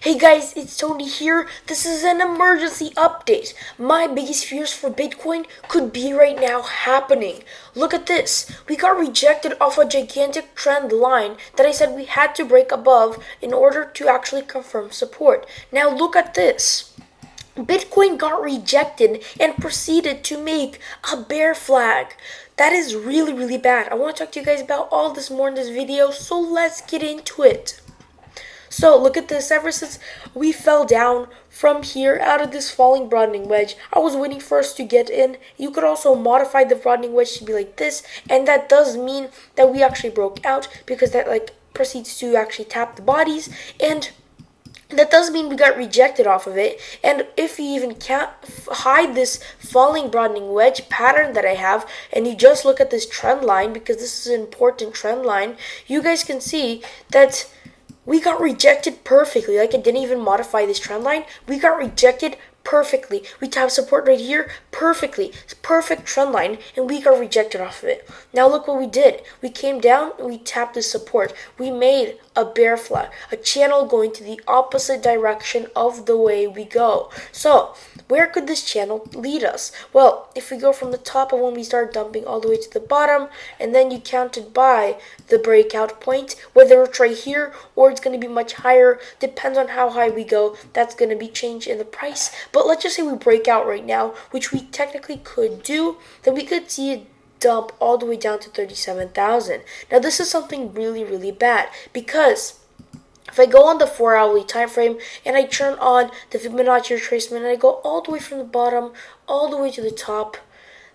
Hey guys, it's Tony here. This is an emergency update. My biggest fears for Bitcoin could be right now happening. Look at this. We got rejected off a gigantic trend line that I said we had to break above in order to actually confirm support. Now look at this. Bitcoin got rejected and proceeded to make a bear flag. That is really bad. I want to talk to you guys about all this more in this video, so let's get into it. So look at this, ever since we fell down from here out of this falling broadening wedge, I was waiting for us to get in. You could also modify the broadening wedge to be like this, and that does mean that we actually broke out because that proceeds to actually tap the bodies, and that does mean we got rejected off of it. And if you even can't hide this falling broadening wedge pattern that I have, and you just look at this trend line, because this is an important trend line, you guys can see that we got rejected perfectly. Like, I didn't even modify this trend line. We got rejected perfectly. We tapped support right here perfectly. It's perfect trend line, and we got rejected off of it. Now look what we did. We came down and we tapped this support. We made a bear flag, a channel going to the opposite direction of the way we go. So where could this channel lead us? Well, if we go from the top of when we start dumping all the way to the bottom, and then you count it by the breakout point, whether it's right here or it's going to be much higher, depends on how high we go. That's going to be changed in the price. But let's just say we break out right now, which we technically could do, then we could see it dump all the way down to 37,000. Now this is something really bad, because if I go on the 4-hourly time frame and I turn on the Fibonacci retracement and I go all the way from the bottom all the way to the top,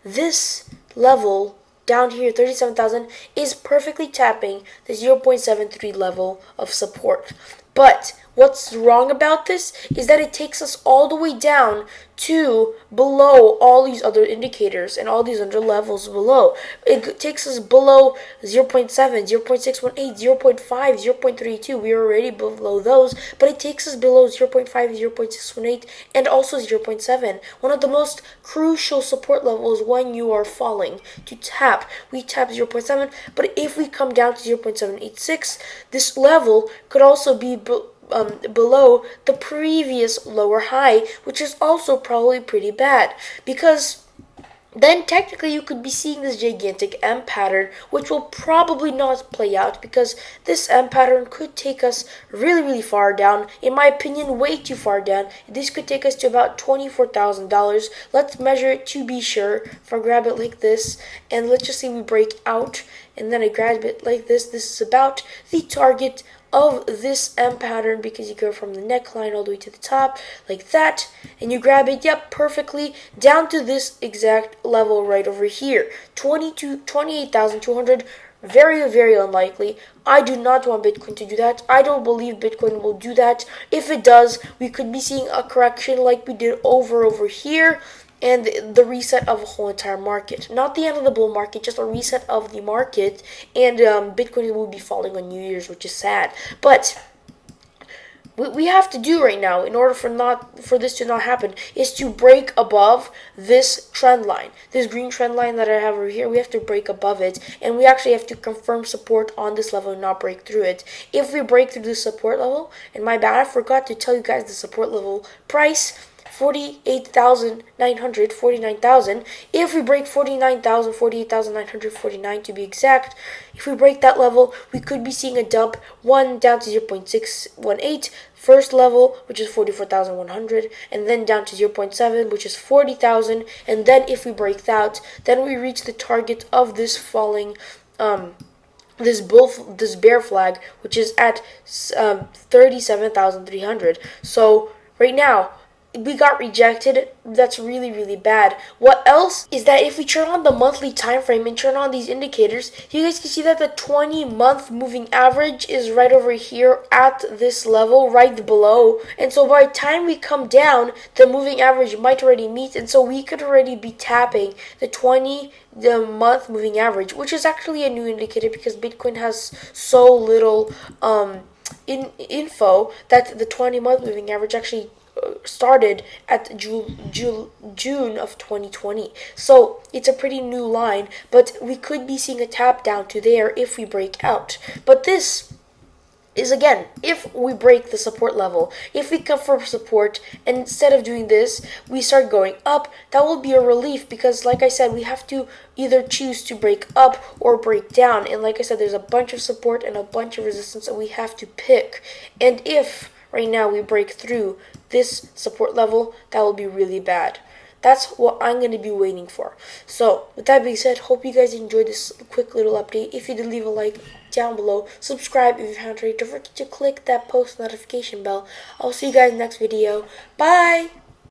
this level down here, 37,000, is perfectly tapping the 0.73 level of support. But what's wrong about this is that it takes us all the way down to below all these other indicators and all these other levels below. It takes us below 0.7, 0.618, 0.5, 0.32. We are already below those, but it takes us below 0.5, 0.618, and also 0.7. One of the most crucial support levels when you are falling to tap. We tap 0.7, but if we come down to 0.786, this level could also be below the previous lower high, which is also probably pretty bad, because then technically you could be seeing this gigantic M pattern, which will probably not play out, because this M pattern could take us really far down. In my opinion, way too far down. This could take us to about $24,000. Let's measure it to be sure. If I grab it like this, and let's just say we break out, and then I grab it like this, this is about the target of this M pattern, because you go from the neckline all the way to the top like that, and you grab it, yep, perfectly down to this exact level right over here, 28,200. Very unlikely. I do not want Bitcoin to do that. I don't believe Bitcoin will do that. If it does, we could be seeing a correction like we did over here, and the reset of a whole entire market. Not the end of the bull market, just a reset of the market, and Bitcoin will be falling on New Year's, which is sad. But what we have to do right now, in order for this to not happen, is to break above this trend line. This green trend line that I have over here, we have to break above it, and we actually have to confirm support on this level and not break through it. If we break through the support level, and my bad, I forgot to tell you guys the support level price, 48,900, 49,000. If we break 49,000, 48,949 to be exact, if we break that level, we could be seeing a dump down to 0.618, first level, which is 44,100, and then down to 0.7, which is 40,000, and then if we break that, then we reach the target of this falling this bear flag, which is at 37,300. So right now we got rejected. That's really bad. What else is that if we turn on the monthly time frame and turn on these indicators, you guys can see that the 20-month moving average is right over here at this level, right below. And so by the time we come down, the moving average might already meet, and so we could already be tapping the month moving average, which is actually a new indicator because Bitcoin has so little info that the 20-month moving average actually started at June of 2020. So it's a pretty new line, but we could be seeing a tap down to there if we break out. But this is again, if we break the support level, if we come for support and instead of doing this we start going up, that will be a relief, because like I said, we have to either choose to break up or break down, and like I said, there's a bunch of support and a bunch of resistance that we have to pick. And if right now we break through this support level, that will be really bad. That's what I'm going to be waiting for. So, with that being said, hope you guys enjoyed this quick little update. If you did, leave a like down below. Subscribe if you haven't already. Don't forget to click that post notification bell. I'll see you guys next video. Bye!